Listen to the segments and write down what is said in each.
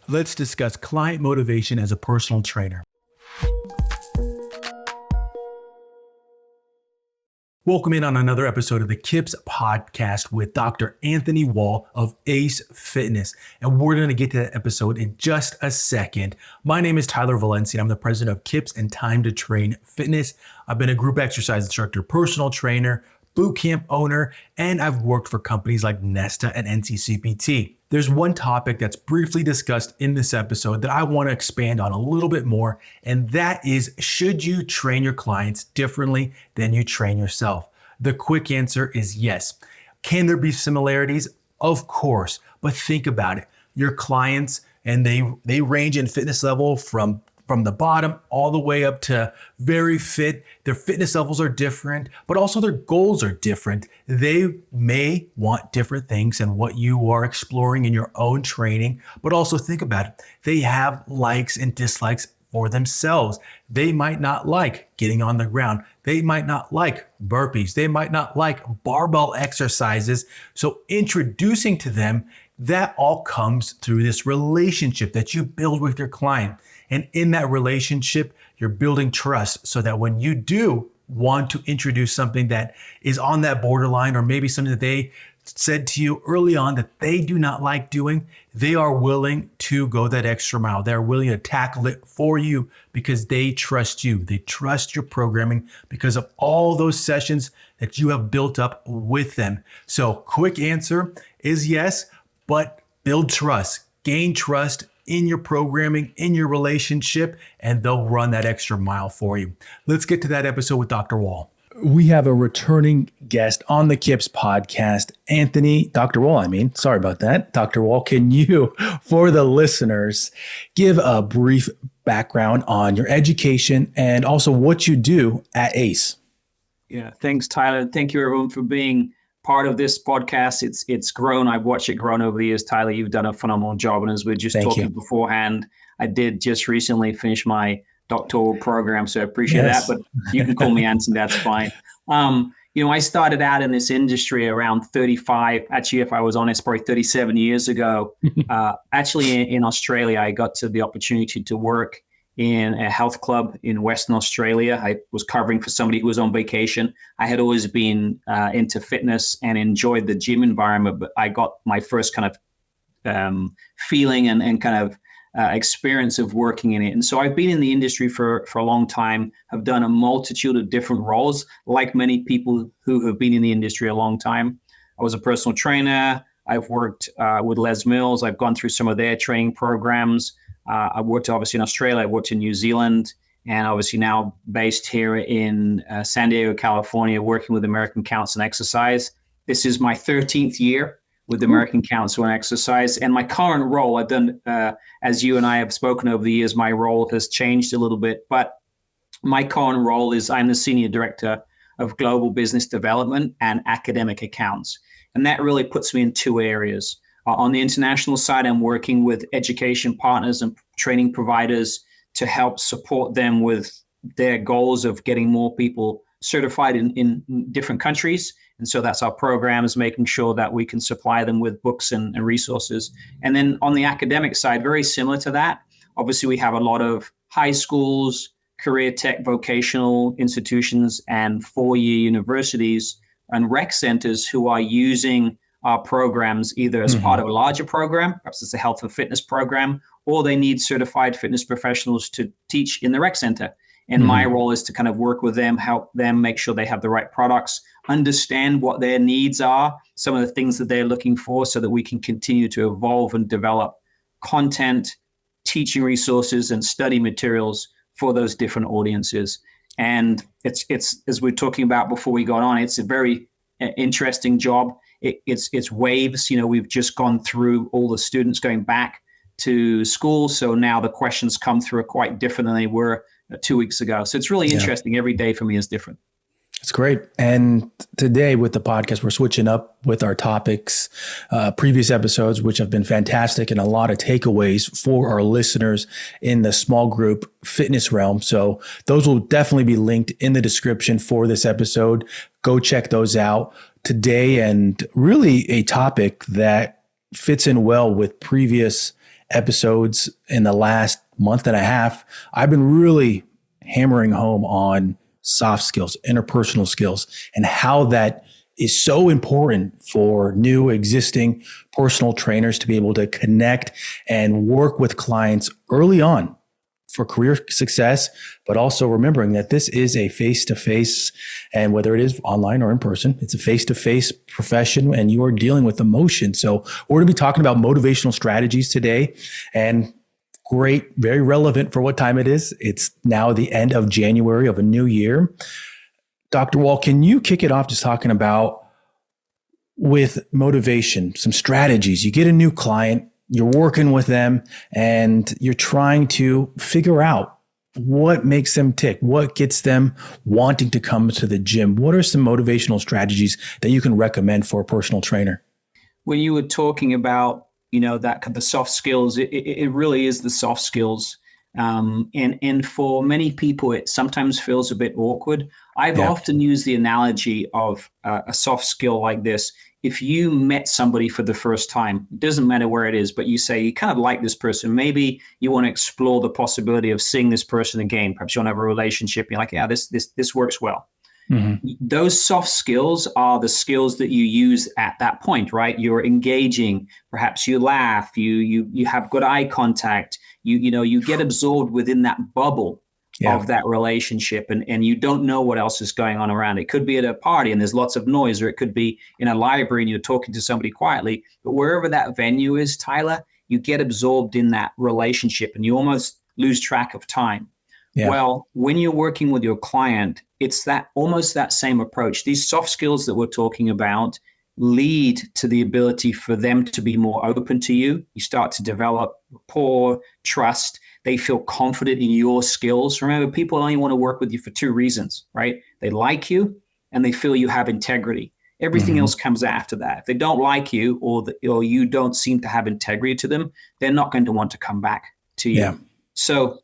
Let's discuss client motivation as a personal trainer. Welcome in on another episode of the KIPS podcast with Dr. Anthony Wall of ACE Fitness. And we're going to get to that episode in just a second. My name is Tyler Valencia. I'm the president of KIPS and Time to Train Fitness. I've been a group exercise instructor, personal trainer, boot camp owner, and I've worked for companies like Nesta and NCCPT. There's one topic that's briefly discussed in this episode that I want to expand on a little bit more, and that is, should you train your clients differently than you train yourself? The quick answer is yes. Can there be similarities? Of course, but think about it. Your clients, and they range in fitness level from the bottom all the way up to very fit. Their fitness levels are different, but also their goals are different. They may want different things than what you are exploring in your own training, but also think about it. They have likes and dislikes for themselves. They might not like getting on the ground. They might not like burpees. They might not like barbell exercises. So introducing to them, that all comes through this relationship that you build with your client. And in that relationship, you're building trust so that when you do want to introduce something that is on that borderline, or maybe something that they said to you early on that they do not like doing, they are willing to go that extra mile. They're willing to tackle it for you because they trust you. They trust your programming because of all those sessions that you have built up with them. So quick answer is yes, but build trust, gain trust in your programming, in your relationship, and they'll run that extra mile for you. Let's get to that episode with Dr. Wall. We have a returning guest on the KIPS podcast, Dr. Wall, sorry about that. Dr. Wall, can you, for the listeners, give a brief background on your education and also what you do at ACE? Yeah, thanks, Tyler. Thank you, everyone, for being part of this podcast. It's grown. I've watched it grow over the years. Tyler, you've done a phenomenal job. And as we were just talking beforehand, I did just recently finish my doctoral program, so I appreciate that. But you can call me Anthony, that's fine. I started out in this industry around 35. Actually, if I was honest, probably 37 years ago. Actually, in Australia, I got to the opportunity to work in a health club in Western Australia. I was covering for somebody who was on vacation. I had always been into fitness and enjoyed the gym environment, but I got my first kind of feeling and kind of experience of working in it. And so I've been in the industry for a long time, have done a multitude of different roles, like many people who have been in the industry a long time. I was a personal trainer. I've worked with Les Mills. I've gone through some of their training programs. I worked obviously in Australia, I worked in New Zealand, and obviously now based here in San Diego, California, working with American Council on Exercise. This is my 13th year with the American Council on Exercise. And my current role, I've done, as you and I have spoken over the years, my role has changed a little bit, but my current role is I'm the Senior Director of Global Business Development and Academic Accounts. And that really puts me in two areas. On the international side, I'm working with education partners and training providers to help support them with their goals of getting more people certified in different countries. And so that's our programs, making sure that we can supply them with books and resources. And then on the academic side, very similar to that, obviously we have a lot of high schools, career tech vocational institutions, and four-year universities and rec centers who are using our programs either as part of a larger program, perhaps it's a health and fitness program, or they need certified fitness professionals to teach in the rec center. And my role is to kind of work with them, help them make sure they have the right products, understand what their needs are, some of the things that they're looking for, so that we can continue to evolve and develop content, teaching resources, and study materials for those different audiences. And it's as we were talking about before we got on, it's a very interesting job. It's waves. We've just gone through all the students going back to school. So now the questions come through are quite different than they were 2 weeks ago. So it's really interesting. Every day for me is different. It's great. And today with the podcast, we're switching up with our topics, previous episodes, which have been fantastic and a lot of takeaways for our listeners in the small group fitness realm. So those will definitely be linked in the description for this episode. Go check those out today. And really a topic that fits in well with previous episodes in the last month and a half, I've been really hammering home on soft skills, interpersonal skills, and how that is so important for new, existing personal trainers to be able to connect and work with clients early on for career success, but also remembering that this is a face-to-face, and whether it is online or in person, it's a face-to-face profession and you are dealing with emotion. So we're going to be talking about motivational strategies today, and great, very relevant for what time it is. It's now the end of January of a new year. Dr. Wall, can you kick it off just talking about, with motivation, some strategies? You get a new client, you're working with them, and you're trying to figure out what makes them tick, what gets them wanting to come to the gym. What are some motivational strategies that you can recommend for a personal trainer? When you were talking about, that the soft skills, it really is the soft skills. And for many people, it sometimes feels a bit awkward. I've often used the analogy of a soft skill like this. If you met somebody for the first time, it doesn't matter where it is, but you say you kind of like this person. Maybe you want to explore the possibility of seeing this person again. Perhaps you want to have a relationship. You're like, yeah, this works well. Mm-hmm. Those soft skills are the skills that you use at that point, right? You're engaging. Perhaps you laugh. You have good eye contact. You get absorbed within that bubble of that relationship, and you don't know what else is going on around. It could be at a party and there's lots of noise, or it could be in a library and you're talking to somebody quietly. But wherever that venue is, Tyler, you get absorbed in that relationship and you almost lose track of time. Yeah. Well, when you're working with your client, it's that almost that same approach. These soft skills that we're talking about lead to the ability for them to be more open to you. You start to develop rapport, trust. They feel confident in your skills. Remember, people only want to work with you for two reasons, right? They like you and they feel you have integrity. Everything else comes after that. If they don't like you or you don't seem to have integrity to them, they're not going to want to come back to you. Yeah. So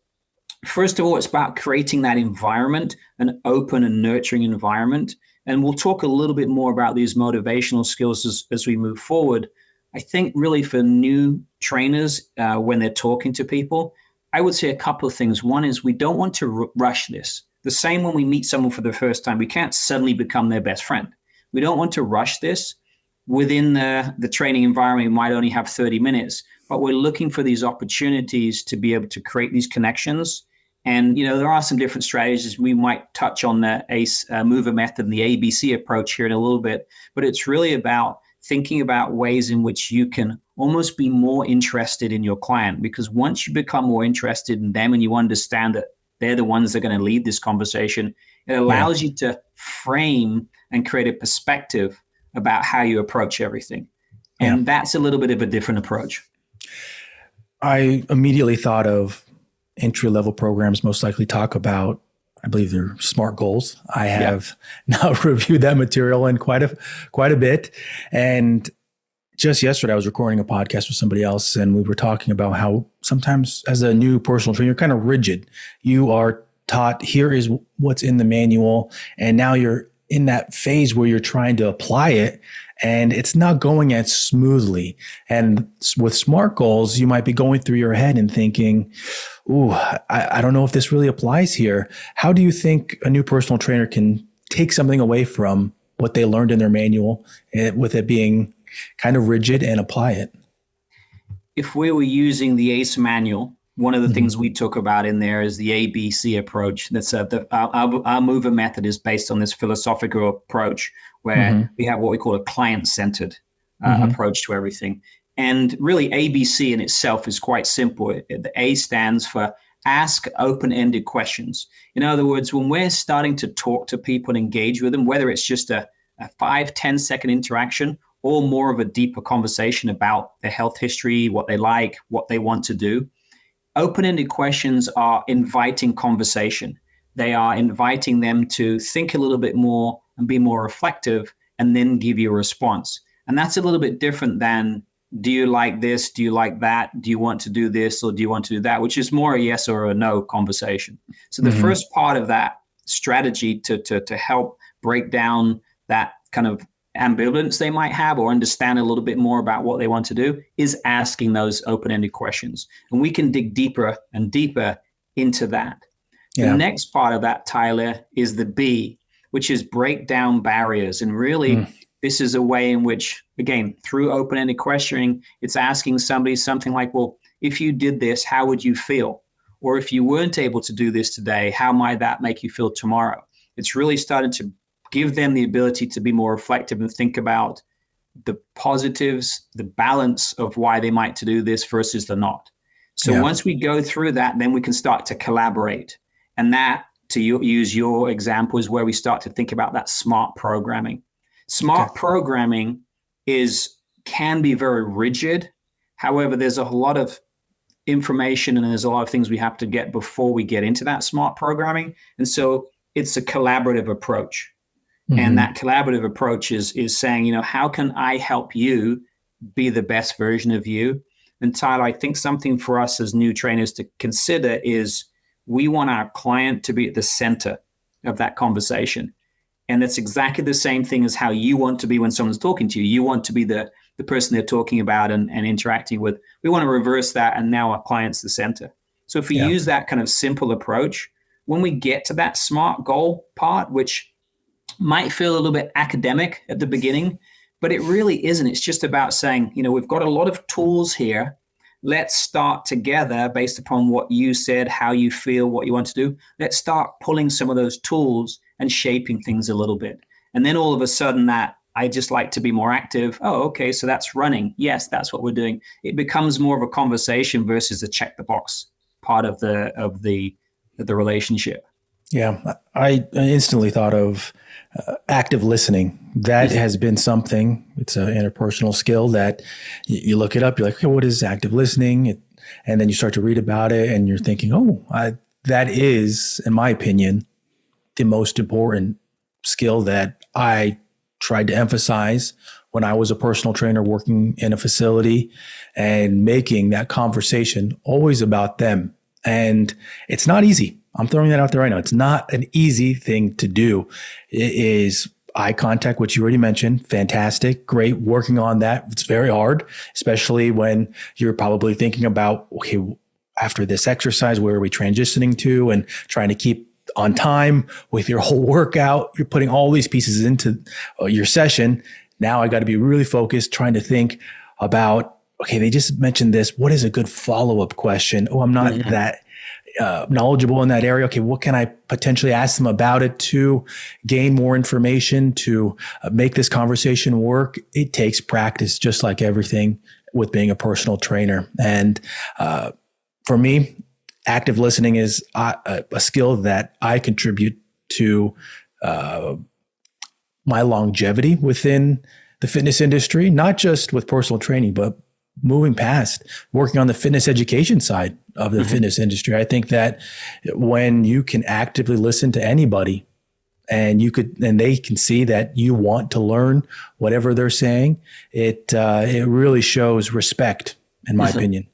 first of all, it's about creating that environment, an open and nurturing environment. And we'll talk a little bit more about these motivational skills as we move forward. I think really for new trainers, when they're talking to people, I would say a couple of things. One is we don't want to rush this. The same when we meet someone for the first time, we can't suddenly become their best friend. We don't want to rush this. Within the training environment, we might only have 30 minutes, but we're looking for these opportunities to be able to create these connections. And, there are some different strategies. We might touch on the ACE mover method and the ABC approach here in a little bit, but it's really about thinking about ways in which you can almost be more interested in your client, because once you become more interested in them and you understand that they're the ones that are going to lead this conversation, it allows you to frame and create a perspective about how you approach everything. And that's a little bit of a different approach. I immediately thought of entry-level programs most likely talk about, I believe they're SMART goals. I have now reviewed that material in quite a bit. And just yesterday, I was recording a podcast with somebody else, and we were talking about how sometimes as a new personal trainer, you're kind of rigid. You are taught, here is what's in the manual, and now you're in that phase where you're trying to apply it, and it's not going as smoothly. And with SMART goals, you might be going through your head and thinking, ooh, I don't know if this really applies here. How do you think a new personal trainer can take something away from what they learned in their manual, with it being kind of rigid, and apply it? If we were using the ACE manual, one of the things we talk about in there is the ABC approach. That's our mover method is based on this philosophical approach where we have what we call a client-centered approach to everything. And really, ABC in itself is quite simple. The A stands for ask open-ended questions. In other words, when we're starting to talk to people and engage with them, whether it's just a 5-10 second interaction or more of a deeper conversation about their health history, what they like, what they want to do, open-ended questions are inviting conversation. They are inviting them to think a little bit more and be more reflective and then give you a response. And that's a little bit different than, do you like this? Do you like that? Do you want to do this or do you want to do that? Which is more a yes or a no conversation. So the first part of that strategy to help break down that kind of ambivalence they might have or understand a little bit more about what they want to do is asking those open-ended questions. And we can dig deeper and deeper into that. The next part of that, Tyler, is the B, which is break down barriers. And really, this is a way in which, again, through open-ended questioning, it's asking somebody something like, well, if you did this, how would you feel? Or if you weren't able to do this today, how might that make you feel tomorrow? It's really starting to give them the ability to be more reflective and think about the positives, the balance of why they might to do this versus the not. So once we go through that, then we can start to collaborate. And that, to use your example, is where we start to think about that smart programming. Smart programming can be very rigid. However, there's a lot of information and there's a lot of things we have to get before we get into that smart programming. And so it's a collaborative approach. And that collaborative approach is saying, how can I help you be the best version of you? And Tyler, I think something for us as new trainers to consider is we want our client to be at the center of that conversation. And that's exactly the same thing as how you want to be when someone's talking to you. You want to be the person they're talking about and interacting with. We want to reverse that, and now our client's the center. So if we use that kind of simple approach, when we get to that SMART goal part, which might feel a little bit academic at the beginning, but it really isn't. It's just about saying, we've got a lot of tools here. Let's start together based upon what you said, how you feel, what you want to do. Let's start pulling some of those tools and shaping things a little bit. And then all of a sudden that I just like to be more active. Oh, okay. So that's running. Yes, that's what we're doing. It becomes more of a conversation versus a check the box part of the relationship. Yeah. I instantly thought of active listening. That has been something, it's an interpersonal skill that you look it up. You're like, okay, what is active listening? And then you start to read about it and you're thinking, that is, in my opinion, the most important skill that I tried to emphasize when I was a personal trainer working in a facility and making that conversation always about them. And it's not easy. I'm throwing that out there right now. It's not an easy thing to do. It is eye contact, which you already mentioned. Fantastic. Great. Working on that. It's very hard, especially when you're probably thinking about, okay, after this exercise, where are we transitioning to, and trying to keep on time with your whole workout. You're putting all these pieces into your session. Now I got to be really focused, trying to think about, okay, they just mentioned this. What is a good follow-up question? Oh, I'm not that knowledgeable in that area. Okay, what can I potentially ask them about it to gain more information, to make this conversation work? It takes practice, just like everything with being a personal trainer. And for me, active listening is a skill that I contribute to my longevity within the fitness industry, not just with personal training, but moving past working on the fitness education side of the fitness industry. I think that when you can actively listen to anybody and they can see that you want to learn whatever they're saying, it really shows respect, in my opinion.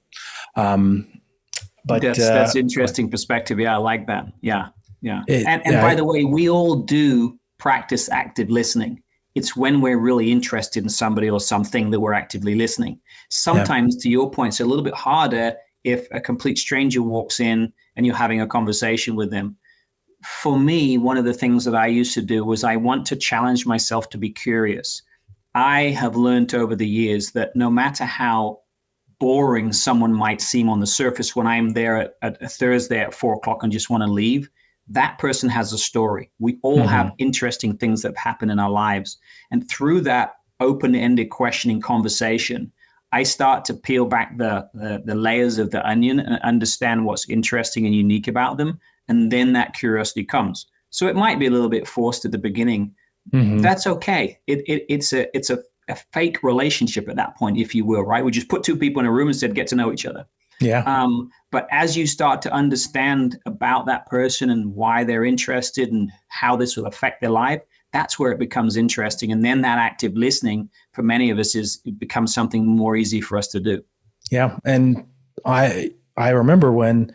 But that's interesting perspective. Yeah, I like that. Yeah. And by the way, we all do practice active listening. It's when we're really interested in somebody or something that we're actively listening. Sometimes, to your point, it's a little bit harder if a complete stranger walks in and you're having a conversation with them. For me, one of the things that I used to do was I want to challenge myself to be curious. I have learned over the years that no matter how boring someone might seem on the surface, when I'm there at a Thursday at 4:00 and just want to leave, that person has a story. We all have interesting things that happen in our lives. And through that open-ended questioning conversation, I start to peel back the layers of the onion and understand what's interesting and unique about them. And then that curiosity comes. So it might be a little bit forced at the beginning. That's okay. It's a fake relationship at that point, if you will, right? We just put two people in a room and said, get to know each other. Yeah. But as you start to understand about that person and why they're interested and how this will affect their life, that's where it becomes interesting. And then that active listening for many of us it becomes something more easy for us to do. Yeah. And I remember when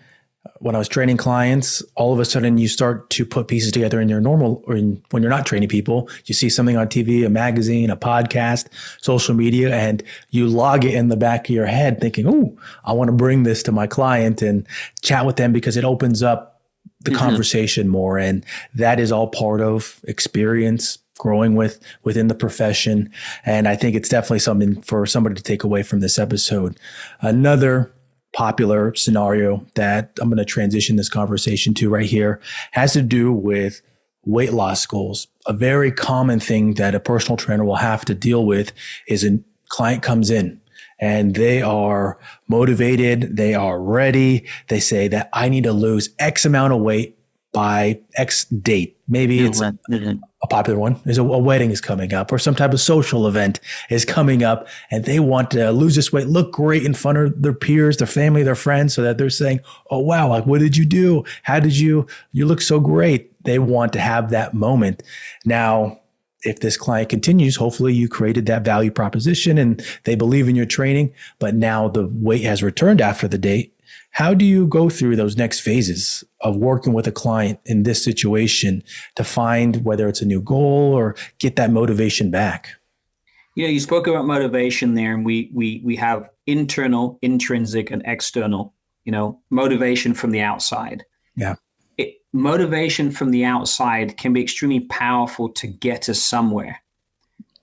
when I was training clients, all of a sudden you start to put pieces together in your normal, when you're not training people, you see something on TV, a magazine, a podcast, social media, and you log it in the back of your head thinking, oh, I want to bring this to my client and chat with them because it opens up the conversation more. And that is all part of experience, growing within the profession. And I think it's definitely something for somebody to take away from this episode. Another popular scenario that I'm going to transition this conversation to right here has to do with weight loss goals. A very common thing that a personal trainer will have to deal with is a client comes in and they are motivated, they are ready. They say that I need to lose X amount of weight by X date. Maybe it's a popular one is a wedding is coming up or some type of social event is coming up and they want to lose this weight, look great in front of their peers, their family, their friends, so that they're saying, oh, wow, like, what did you do? How did you look so great? They want to have that moment. Now, if this client continues, hopefully you created that value proposition and they believe in your training, but now the weight has returned after the date. How do you go through those next phases of working with a client in this situation to find whether it's a new goal or get that motivation back? Yeah, you spoke about motivation there, and we have internal, intrinsic, and external, motivation from the outside. Yeah. Motivation from the outside can be extremely powerful to get us somewhere.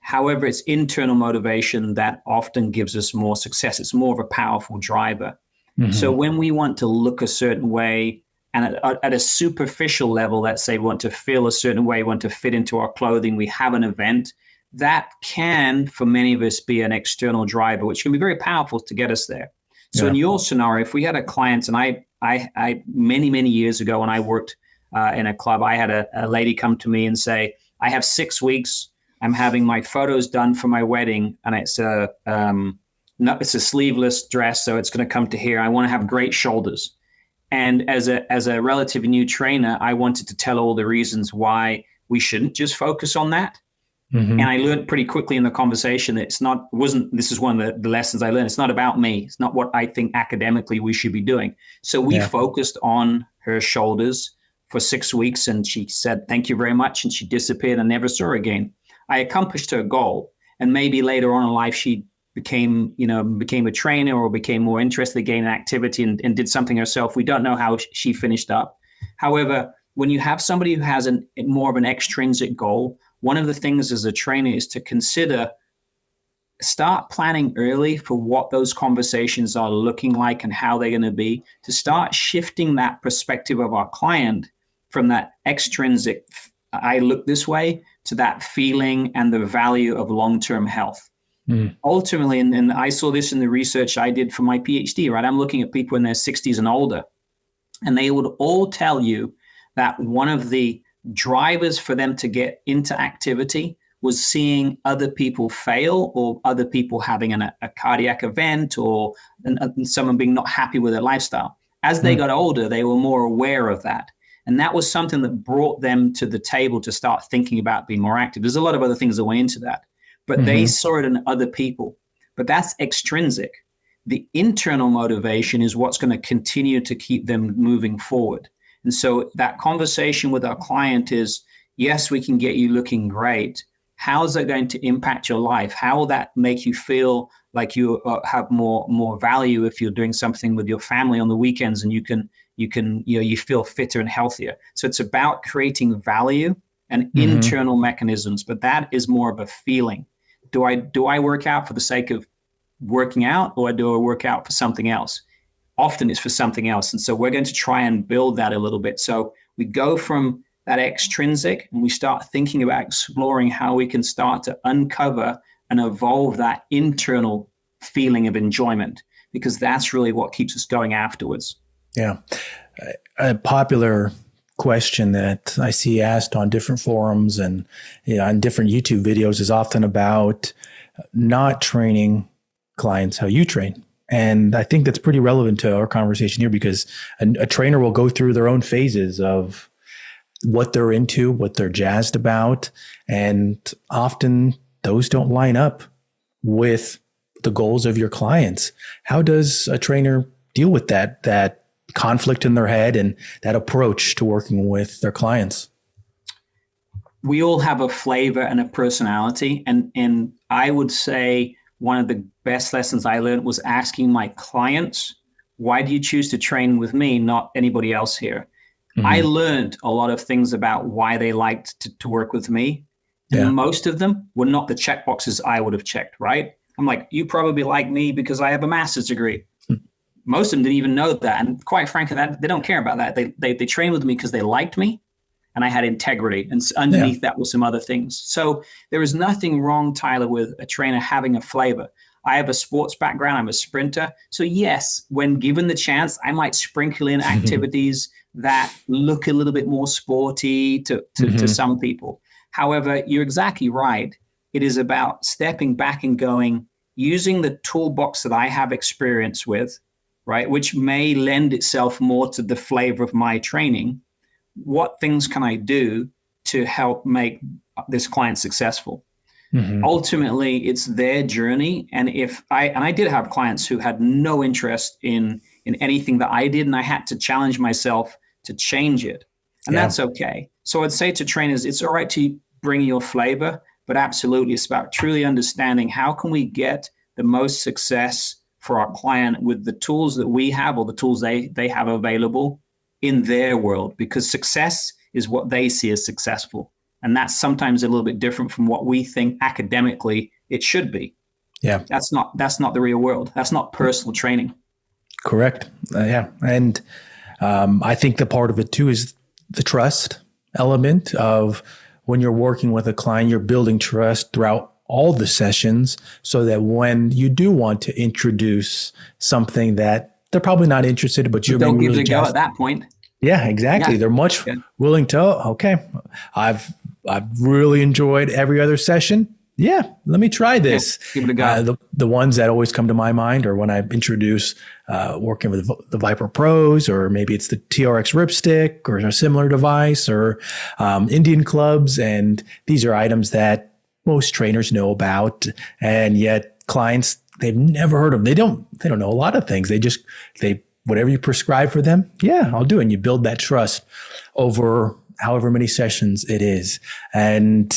However, it's internal motivation that often gives us more success. It's more of a powerful driver. Mm-hmm. So when we want to look a certain way, and at a superficial level, let's say we want to feel a certain way, want to fit into our clothing, we have an event, that can, for many of us, be an external driver, which can be very powerful to get us there. So in your scenario, if we had a client, and I many years ago when I worked in a club, I had a lady come to me and say, I have 6 weeks, I'm having my photos done for my wedding, and it's a sleeveless dress, so it's going to come to here. I want to have great shoulders. And as a relatively new trainer, I wanted to tell all the reasons why we shouldn't just focus on that. Mm-hmm. And I learned pretty quickly in the conversation that this is one of the lessons I learned. It's not about me. It's not what I think academically we should be doing. So we focused on her shoulders for 6 weeks, and she said, thank you very much. And she disappeared and never saw her again. I accomplished her goal. And maybe later on in life, she became a trainer or became more interested again in activity and did something herself. We don't know how she finished up. However, when you have somebody who has more of an extrinsic goal, one of the things as a trainer is to start planning early for what those conversations are looking like and how they're going to be, to start shifting that perspective of our client from that extrinsic, I look this way, to that feeling and the value of long-term health. Ultimately, and I saw this in the research I did for my PhD, right? I'm looking at people in their 60s and older, and they would all tell you that one of the drivers for them to get into activity was seeing other people fail or other people having a cardiac event or someone being not happy with their lifestyle. As they got older, they were more aware of that. And that was something that brought them to the table to start thinking about being more active. There's a lot of other things that went into that. But they saw it in other people. But that's extrinsic. The internal motivation is what's going to continue to keep them moving forward. And so that conversation with our client is, yes, we can get you looking great. How's that going to impact your life? How will that make you feel like you have more value if you're doing something with your family on the weekends and you feel fitter and healthier? So it's about creating value and internal mechanisms, but that is more of a feeling. Do I work out for the sake of working out, or do I work out for something else? Often it's for something else. And so we're going to try and build that a little bit. So we go from that extrinsic and we start thinking about exploring how we can start to uncover and evolve that internal feeling of enjoyment, because that's really what keeps us going afterwards. Yeah. A popular question that I see asked on different forums and on different YouTube videos is often about not training clients how you train. And I think that's pretty relevant to our conversation here, because a trainer will go through their own phases of what they're into, what they're jazzed about. And often those don't line up with the goals of your clients. How does a trainer deal with that conflict in their head and that approach to working with their clients? We all have a flavor and a personality. And I would say one of the best lessons I learned was asking my clients, why do you choose to train with me, not anybody else here? Mm-hmm. I learned a lot of things about why they liked to work with me. And most of them were not the checkboxes I would have checked, right? I'm like, you probably like me because I have a master's degree. Most of them didn't even know that. And quite frankly, they don't care about that. They trained with me because they liked me and I had integrity. And underneath that was some other things. So there is nothing wrong, Tyler, with a trainer having a flavor. I have a sports background. I'm a sprinter. So yes, when given the chance, I might sprinkle in activities that look a little bit more sporty to some people. However, you're exactly right. It is about stepping back and going, using the toolbox that I have experience with, right, which may lend itself more to the flavor of my training. What things can I do to help make this client successful? Mm-hmm. Ultimately, it's their journey. And I did have clients who had no interest in anything that I did, and I had to challenge myself to change it. And that's okay. So I'd say to trainers, it's all right to bring your flavor, but absolutely it's about truly understanding how can we get the most success for our client with the tools that we have or the tools they have available in their world, because success is what they see as successful. And that's sometimes a little bit different from what we think academically it should be. Yeah. That's not the real world. That's not personal training. Correct. And I think the part of it too is the trust element of when you're working with a client, you're building trust throughout all the sessions so that when you do want to introduce something that they're probably not interested in, but you're don't give really it a go at that point. Yeah, exactly. Yeah. They're much willing to, okay, I've really enjoyed every other session. Yeah, let me try this. Give it a go. The ones that always come to my mind are when I introduce working with the Viper Pros, or maybe it's the TRX Ripstick or a similar device, or Indian clubs. And these are items that most trainers know about, and yet clients, they've never heard of them. They don't know a lot of things. They whatever you prescribe for them, yeah, I'll do it. And you build that trust over however many sessions it is. And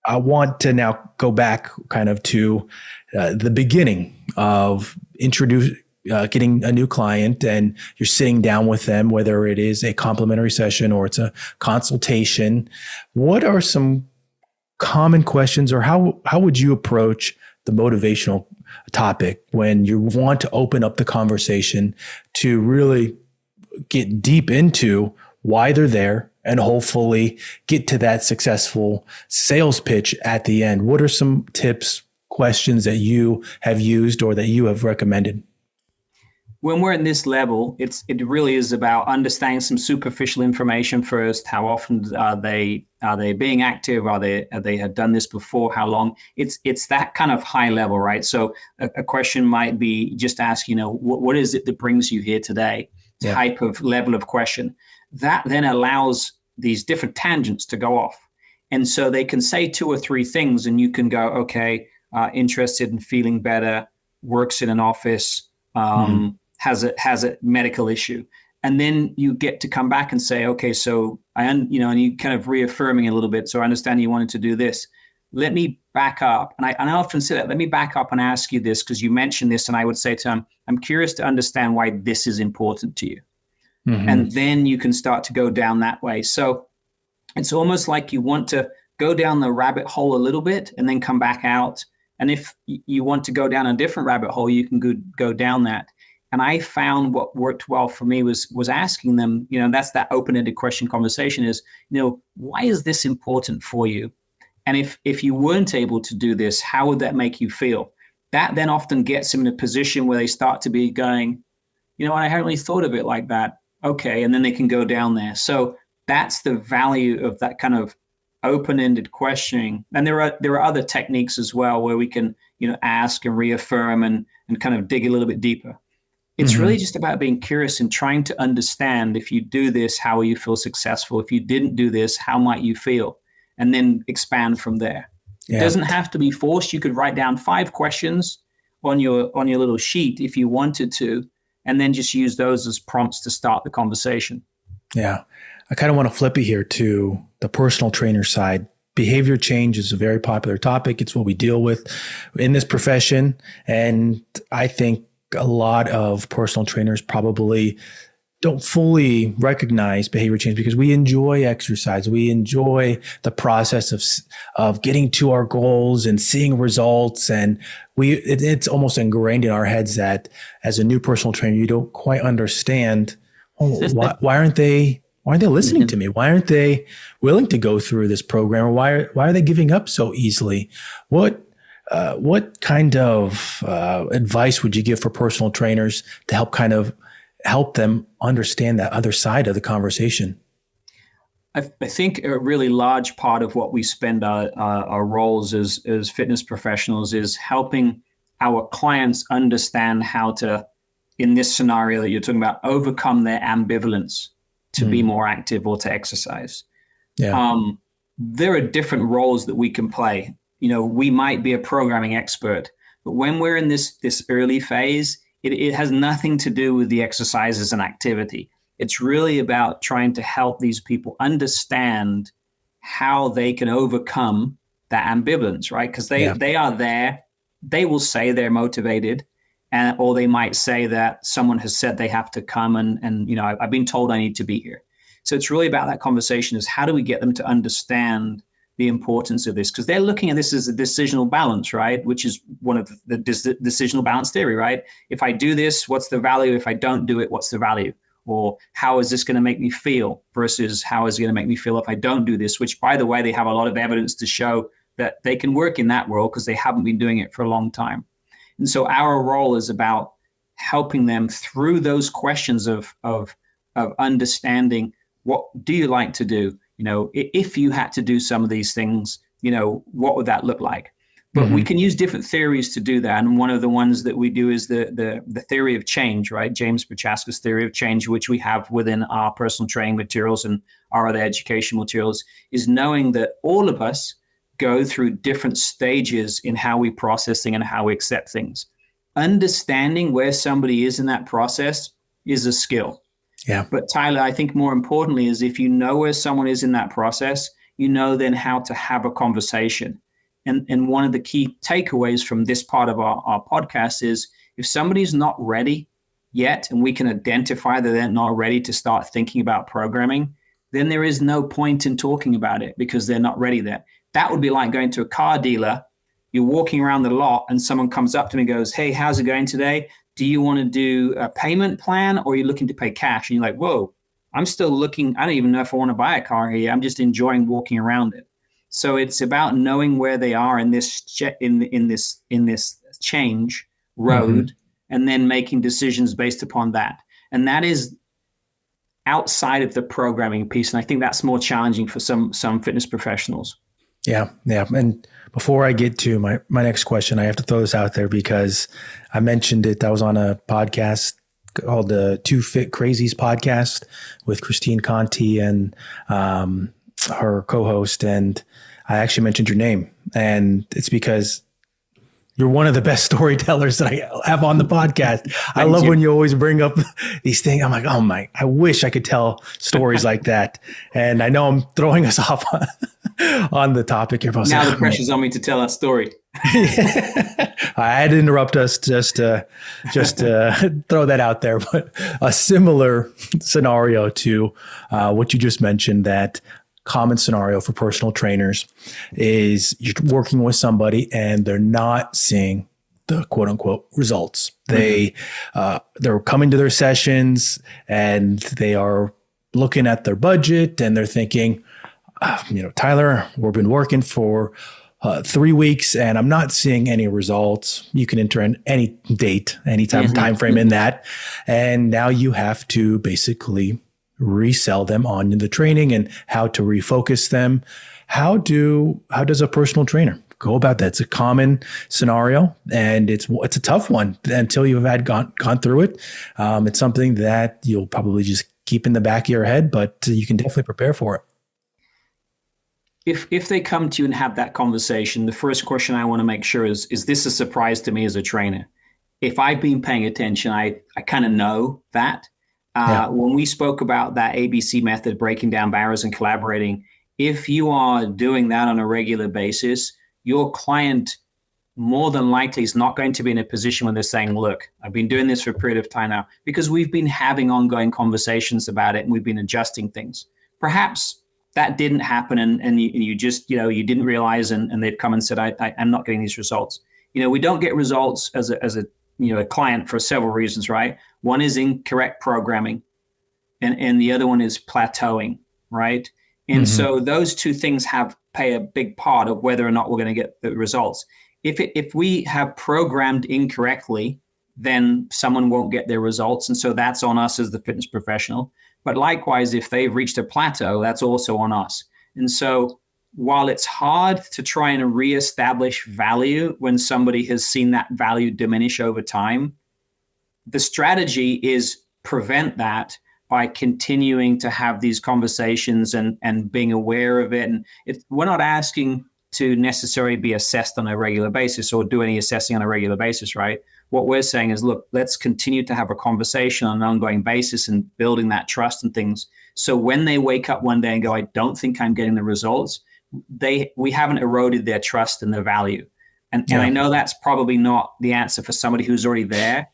I want to now go back kind of to the beginning of getting a new client, and you're sitting down with them, whether it is a complimentary session or it's a consultation. What are some common questions, or how would you approach the motivational topic when you want to open up the conversation to really get deep into why they're there and hopefully get to that successful sales pitch at the end? What are some tips, questions that you have used or that you have recommended? When we're in this level, it really is about understanding some superficial information first. How often are they being active? They have done this before? How long? It's that kind of high level, right? So a question might be just ask, what is it that brings you here today? Yeah. Type of level of question. That then allows these different tangents to go off. And so they can say 2 or 3 things and you can go, okay, interested in feeling better, works in an office, has a medical issue. And then you get to come back and say, okay, so and you kind of reaffirming a little bit. So I understand you wanted to do this. Let me back up. And I often say that, let me back up and ask you this, because you mentioned this. And I would say to them, I'm curious to understand why this is important to you. Mm-hmm. And then you can start to go down that way. So it's almost like you want to go down the rabbit hole a little bit and then come back out. And if you want to go down a different rabbit hole, you can go down that. And I found what worked well for me was asking them, that's that open-ended question conversation is, why is this important for you? And if you weren't able to do this, how would that make you feel? That then often gets them in a position where they start to be going, I hadn't really thought of it like that. Okay. And then they can go down there. So that's the value of that kind of open-ended questioning. And there are other techniques as well where we can, ask and reaffirm and kind of dig a little bit deeper. It's really just about being curious and trying to understand, if you do this, how will you feel successful? If you didn't do this, how might you feel? And then expand from there. Yeah. It doesn't have to be forced. You could write down 5 questions on your little sheet if you wanted to, and then just use those as prompts to start the conversation. Yeah. I kind of want to flip it here to the personal trainer side. Behavior change is a very popular topic. It's what we deal with in this profession. And I think a lot of personal trainers probably don't fully recognize behavior change because we enjoy exercise. We enjoy the process of getting to our goals and seeing results. And it's almost ingrained in our heads that as a new personal trainer, you don't quite understand, why aren't they listening to me? Why aren't they willing to go through this program? Or why are they giving up so easily? What kind of advice would you give for personal trainers to help them understand that other side of the conversation? I think a really large part of what we spend our roles as fitness professionals is helping our clients understand how to, in this scenario that you're talking about, overcome their ambivalence to be more active or to exercise. Yeah. There are different roles that we can play. We might be a programming expert, but when we're in this early phase, it has nothing to do with the exercises and activity. It's really about trying to help these people understand how they can overcome that ambivalence, right? Because they are there. They will say they're motivated, or they might say that someone has said they have to come and I've been told I need to be here. So it's really about that conversation is how do we get them to understand the importance of this? Because they're looking at this as a decisional balance, right? Which is one of the decisional balance theory, right? If I do this, what's the value? If I don't do it, what's the value? Or how is this going to make me feel versus how is it going to make me feel if I don't do this? Which, by the way, they have a lot of evidence to show that they can work in that world because they haven't been doing it for a long time. And so our role is about helping them through those questions of understanding, what do you like to do? If you had to do some of these things, what would that look like? But we can use different theories to do that. And one of the ones that we do is the theory of change, right? James Prochaska's theory of change, which we have within our personal training materials and our other education materials, is knowing that all of us go through different stages in how we process things and how we accept things. Understanding where somebody is in that process is a skill. Yeah. But Tyler, I think more importantly is if you know where someone is in that process, you know then how to have a conversation. And one of the key takeaways from this part of our podcast is if somebody's not ready yet, and we can identify that they're not ready to start thinking about programming, then there is no point in talking about it because they're not ready there. That would be like going to a car dealer. You're walking around the lot and someone comes up to me and goes, "Hey, how's it going today? Do you want to do a payment plan or are you looking to pay cash?" And you're like, "Whoa, I'm still looking. I don't even know if I want to buy a car here. I'm just enjoying walking around it." So it's about knowing where they are in this change road, and then making decisions based upon that. And that is outside of the programming piece. And I think that's more challenging for some fitness professionals. Yeah. And before I get to my next question, I have to throw this out there because I mentioned it. I was on a podcast called the Two Fit Crazies podcast with Christine Conti and her co-host. And I actually mentioned your name, and it's because you're one of the best storytellers that I have on the podcast. I love when you always bring up these things. I'm like, oh my, I wish I could tell stories like that. And I know I'm throwing us off on the topic here. Now the pressure's on me to tell that story. I had to interrupt us just to throw that out there, but a similar scenario to what you just mentioned, that common scenario for personal trainers is you're working with somebody and they're not seeing the quote unquote results. They're coming to their sessions and they are looking at their budget and they're thinking, Tyler, we've been working for 3 weeks and I'm not seeing any results. You can enter in any date, any time frame in that. And now you have to basically resell them on the training and how to refocus them. How does a personal trainer go about that? It's a common scenario and it's a tough one until you've gone through it. It's something that you'll probably just keep in the back of your head, but you can definitely prepare for it. If they come to you and have that conversation, the first question I want to make sure is this a surprise to me as a trainer? if I've been paying attention, I kind of know that. When we spoke about that ABC method, breaking down barriers and collaborating, if you are doing that on a regular basis, your client more than likely is not going to be in a position where they're saying, look, I've been doing this for a period of time now, because we've been having ongoing conversations about it and we've been adjusting things. Perhaps that didn't happen and you just, you didn't realize and they've come and said, I'm not getting these results. We don't get results as a client for several reasons, right? One is incorrect programming and the other one is plateauing, right? And so those two things play a big part of whether or not we're going to get the results. If we have programmed incorrectly, then someone won't get their results. And so that's on us as the fitness professional. But likewise, if they've reached a plateau, that's also on us. And so while it's hard to try and reestablish value when somebody has seen that value diminish over time, the strategy is prevent that by continuing to have these conversations and being aware of it. And we're not asking to necessarily be assessed on a regular basis or do any assessing on a regular basis, right? What we're saying is, look, let's continue to have a conversation on an ongoing basis and building that trust and things. So when they wake up one day and go, I don't think I'm getting the results, we haven't eroded their trust and their value. And I know that's probably not the answer for somebody who's already there,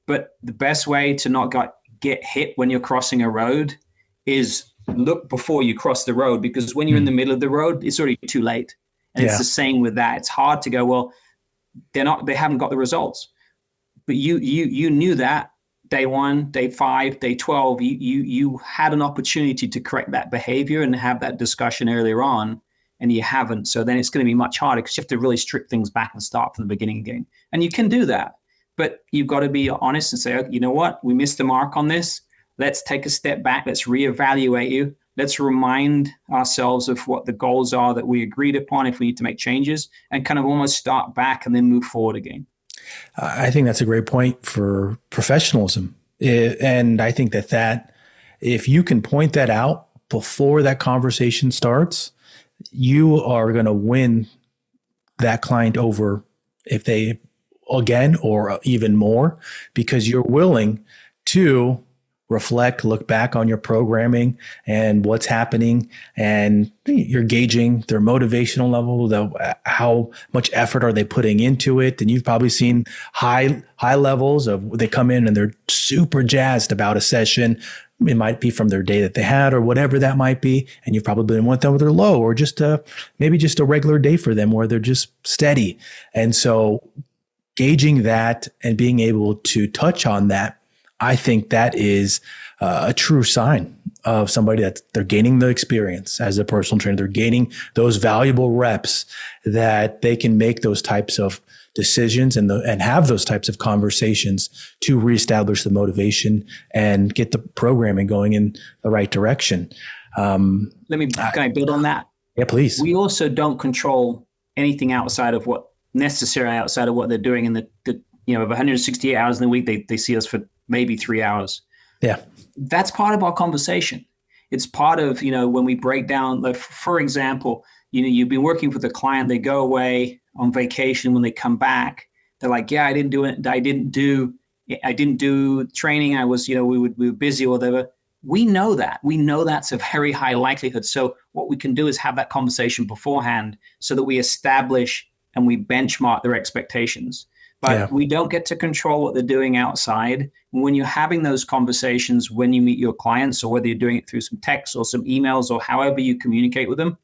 but the best way to not get hit when you're crossing a road is look before you cross the road, because when you're in the middle of the road, it's already too late. And it's the same with that. It's hard to go, well, they haven't got the results. But you knew that day 1, day 5, day 12, you had an opportunity to correct that behavior and have that discussion earlier on, and you haven't. So then it's going to be much harder because you have to really strip things back and start from the beginning again. And you can do that, but you've got to be honest and say, oh, you know what, we missed the mark on this. Let's take a step back. Let's reevaluate you. Let's remind ourselves of what the goals are that we agreed upon if we need to make changes, and kind of almost start back and then move forward again. I think that's a great point for professionalism. And I think that if you can point that out before that conversation starts, you are going to win that client over if they, again, or even more, because you're willing to reflect, look back on your programming and what's happening, and you're gauging their motivational level, how much effort are they putting into it. And you've probably seen high levels of, they come in and they're super jazzed about a session. It might be from their day that they had or whatever that might be. And you've probably been with them where they're low, or just maybe just a regular day for them where they're just steady. And so gauging that and being able to touch on that, I think that is a true sign of somebody that they're gaining the experience as a personal trainer. They're gaining those valuable reps that they can make those types of decisions and have those types of conversations to reestablish the motivation and get the programming going in the right direction. Can I build on that? Yeah, please. We also don't control anything outside of what they're doing in the of 168 hours in the week. They see us for maybe 3 hours. Yeah. That's part of our conversation. It's part of, when we break down, like, for example, you've been working with a client, they go away on vacation. When they come back, they're like, yeah, I didn't do it. I didn't do training. I was, we were busy or whatever. We know that. We know that's a very high likelihood. So what we can do is have that conversation beforehand so that we establish and we benchmark their expectations. But we don't get to control what they're doing outside. When you're having those conversations, when you meet your clients, or whether you're doing it through some texts or some emails or however you communicate with them,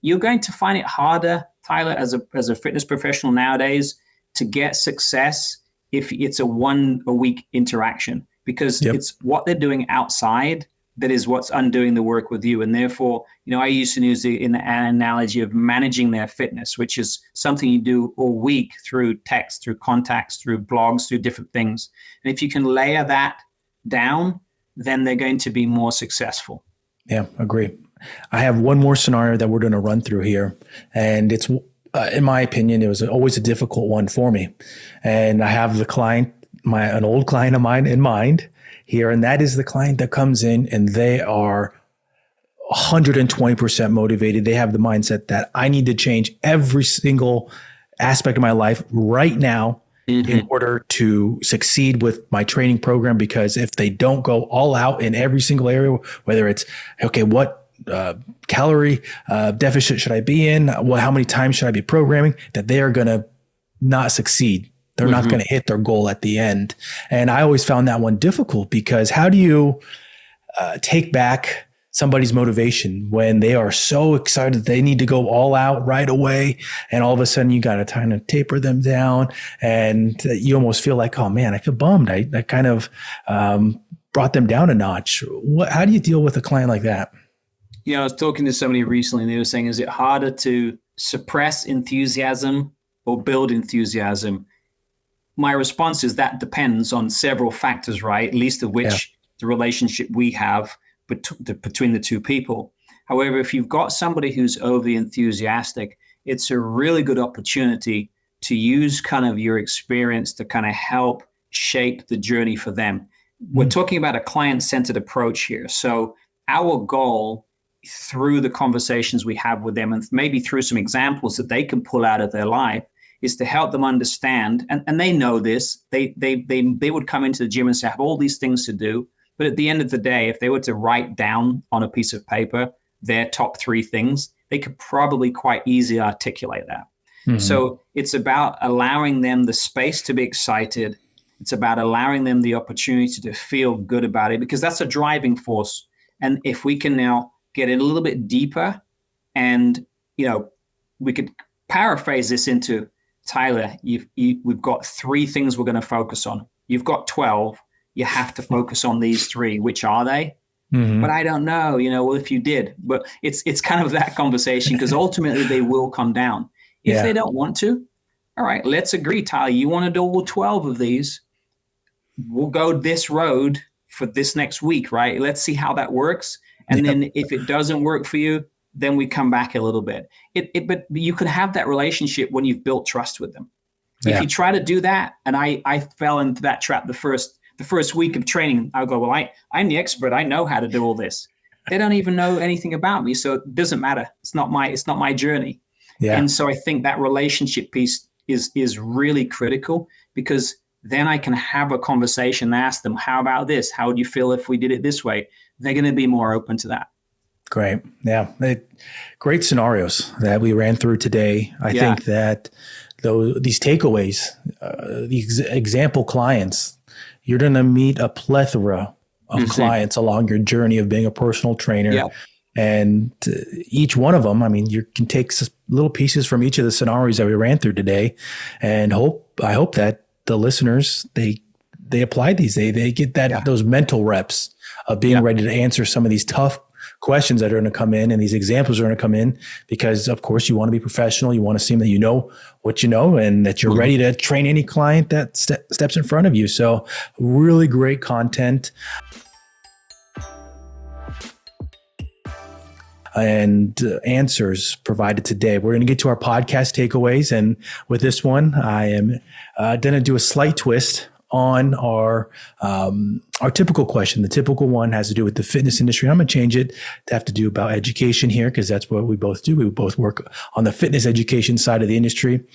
you're going to find it harder, Tyler, as a fitness professional nowadays, to get success if it's a week interaction, because it's what they're doing outside that is what's undoing the work with you. And therefore, I used to use an analogy of managing their fitness, which is something you do all week through text, through contacts, through blogs, through different things. And if you can layer that down, then they're going to be more successful. Yeah, agree. I have one more scenario that we're going to run through here. And it's, in my opinion, it was always a difficult one for me. And I have the client, an old client of mine in mind here. And that is the client that comes in and they are 120% motivated. They have the mindset that I need to change every single aspect of my life right now in order to succeed with my training program, because if they don't go all out in every single area, whether it's, okay, what calorie deficit should I be in? How many times should I be programming? That they are going to not succeed. They're not going to hit their goal at the end. And I always found that one difficult, because how do you take back somebody's motivation when they are so excited they need to go all out right away, and all of a sudden you got to kind of taper them down, and you almost feel like, oh man, I feel bummed. I kind of brought them down a notch. How do you deal with a client like that? I was talking to somebody recently, and they were saying, is it harder to suppress enthusiasm or build enthusiasm? My response is that depends on several factors, right? Least of which the relationship we have between the two people. However, if you've got somebody who's overly enthusiastic, it's a really good opportunity to use kind of your experience to kind of help shape the journey for them. We're talking about a client-centered approach here. So our goal through the conversations we have with them, and maybe through some examples that they can pull out of their life, is to help them understand, and they know this, they would come into the gym and say, I have all these things to do. But at the end of the day, if they were to write down on a piece of paper their top 3 things, they could probably quite easily articulate that. So it's about allowing them the space to be excited. It's about allowing them the opportunity to feel good about it, because that's a driving force. And if we can now get it a little bit deeper, and we could paraphrase this into, Tyler, we've got 3 things we're going to focus on. You've got 12. You have to focus on these 3. Which are they? But I don't know, well, if you did. But it's kind of that conversation, because ultimately they will come down. If they don't want to, all right, let's agree, Tyler, you want to do all 12 of these. We'll go this road for this next week, right? Let's see how that works. And then if it doesn't work for you, then we come back a little bit. But you can have that relationship when you've built trust with them. If you try to do that, and I fell into that trap the first week of training, I'll go, well, I'm the expert. I know how to do all this. They don't even know anything about me, so it doesn't matter. It's not my journey. And so I think that relationship piece is really critical, because then I can have a conversation and ask them, how about this? How would you feel if we did it this way? They're going to be more open to that. Great. Yeah. Great scenarios that we ran through today. I think that these takeaways, these example clients, you're going to meet a plethora of clients along your journey of being a personal trainer. Yeah. And each one of them, you can take little pieces from each of the scenarios that we ran through today, and I hope that the listeners, they apply these, they get those mental reps of being ready to answer some of these tough questions that are going to come in, and these examples are going to come in, because of course you want to be professional. You want to seem that you know what you know, and that you're ready to train any client that steps in front of you. So really great content and answers provided today. We're going to get to our podcast takeaways. And with this one, I am going to do a slight twist on our typical question. The typical one has to do with the fitness industry. I'm going to change it to have to do about education here, because that's what we both do. We both work on the fitness education side of the industry.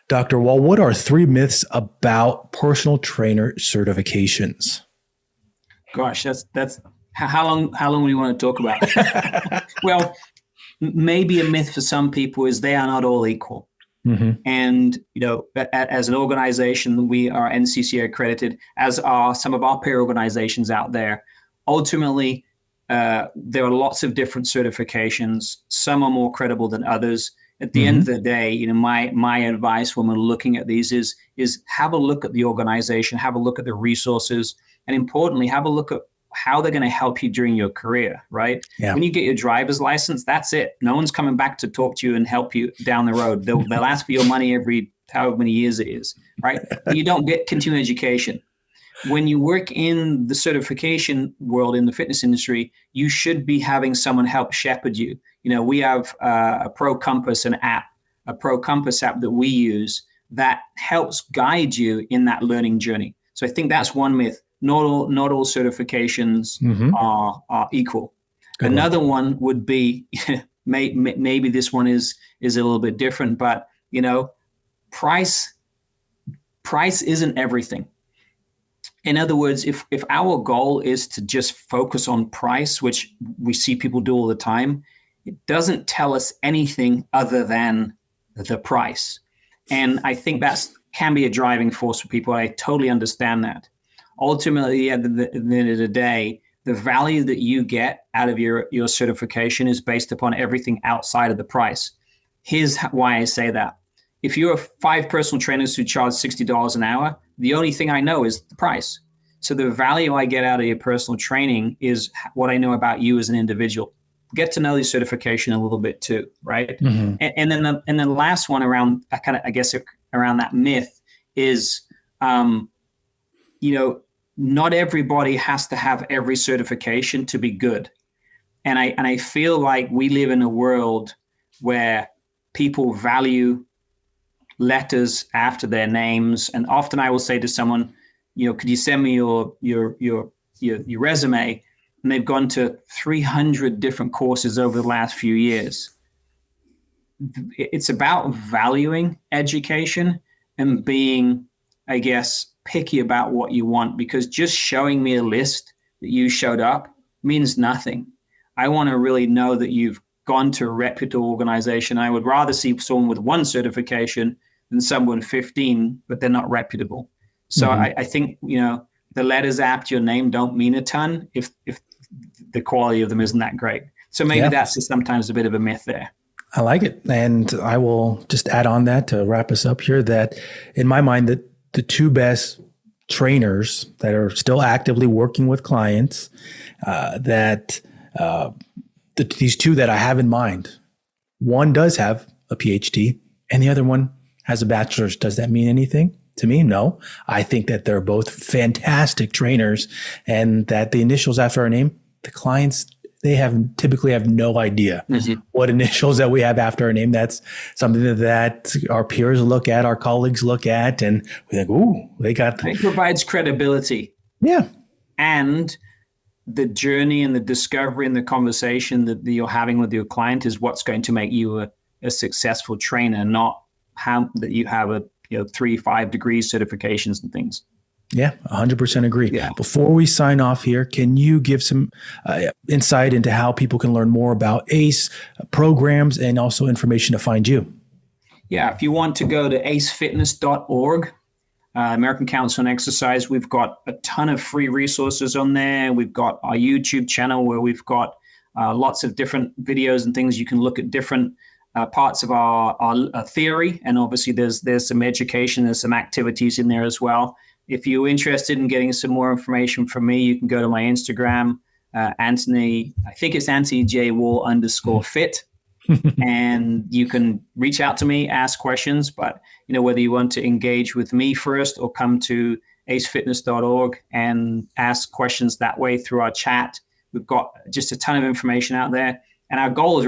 Dr. Wall, what are 3 myths about personal trainer certifications? Gosh, that's how long do you want to talk about? Well, maybe a myth for some people is they are not all equal. And, as an organization, we are NCCA accredited, as are some of our peer organizations out there. Ultimately, there are lots of different certifications. Some are more credible than others. At the end of the day, my advice when we're looking at these is have a look at the organization, have a look at the resources, and importantly, have a look at how they're going to help you during your career, right? Yeah. When you get your driver's license, that's it. No one's coming back to talk to you and help you down the road. They'll ask for your money every however many years it is, right? You don't get continuing education. When you work in the certification world, in the fitness industry, you should be having someone help shepherd you. We have a Pro Compass, an app, a Pro Compass app that we use that helps guide you in that learning journey. So I think that's one myth. Not all certifications are equal. Good Another one would be maybe this one is a little bit different, but price price isn't everything. In other words, if our goal is to just focus on price, which we see people do all the time, it doesn't tell us anything other than the price. And I think that can be a driving force for people. I totally understand that. Ultimately, at the end of the day, the value that you get out of your certification is based upon everything outside of the price. Here's why I say that. If you're 5 personal trainers who charge $60 an hour, the only thing I know is the price. So the value I get out of your personal training is what I know about you as an individual. Get to know your certification a little bit too, right? Mm-hmm. And then the last one around, around that myth is, not everybody has to have every certification to be good. And I feel like we live in a world where people value letters after their names. And often I will say to someone, could you send me your resume? And they've gone to 300 different courses over the last few years. It's about valuing education and being, I guess, picky about what you want, because just showing me a list that you showed up means nothing. I want to really know that you've gone to a reputable organization. I would rather see someone with 1 certification than someone 15, but they're not reputable. So mm-hmm. I think, the letters after your name don't mean a ton if the quality of them isn't that great. So maybe that's just sometimes a bit of a myth there. I like it. And I will just add on that to wrap us up here, that in my mind, that the 2 best trainers that are still actively working with clients, these 2 that I have in mind, one does have a PhD and the other one has a bachelor's. Does that mean anything to me? No. I think that they're both fantastic trainers, and that the initials after our name, the clients, they typically have no idea what initials that we have after our name. That's something that our peers look at, our colleagues look at, and we think, ooh, it provides credibility. Yeah. And the journey and the discovery and the conversation that you're having with your client is what's going to make you a successful trainer, not that you have 3-5 degrees, certifications and things. Yeah, 100% agree. Yeah. Before we sign off here, can you give some insight into how people can learn more about ACE programs and also information to find you? Yeah, if you want to go to acefitness.org, American Council on Exercise, we've got a ton of free resources on there. We've got our YouTube channel where we've got lots of different videos and things. You can look at different parts of our theory. And obviously there's some education, there's some activities in there as well. If you're interested in getting some more information from me, you can go to my Instagram, Anthony, I think it's Anthony J. Wall _fit. And you can reach out to me, ask questions, but whether you want to engage with me first or come to acefitness.org and ask questions that way through our chat, we've got just a ton of information out there. And our goal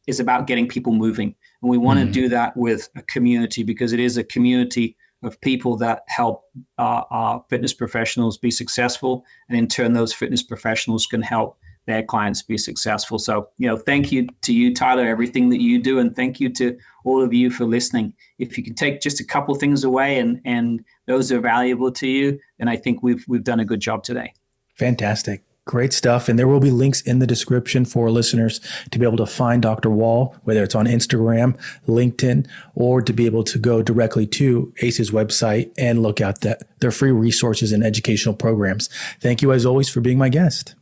is about getting people moving. And we want to do that with a community, because it is a community of people that help our fitness professionals be successful. And in turn, those fitness professionals can help their clients be successful. So, thank you to you, Tyler, everything that you do. And thank you to all of you for listening. If you can take just a couple things away and those are valuable to you, then I think we've done a good job today. Fantastic. Great stuff. And there will be links in the description for listeners to be able to find Dr. Wall, whether it's on Instagram, LinkedIn, or to be able to go directly to ACE's website and look at their free resources and educational programs. Thank you, as always, for being my guest.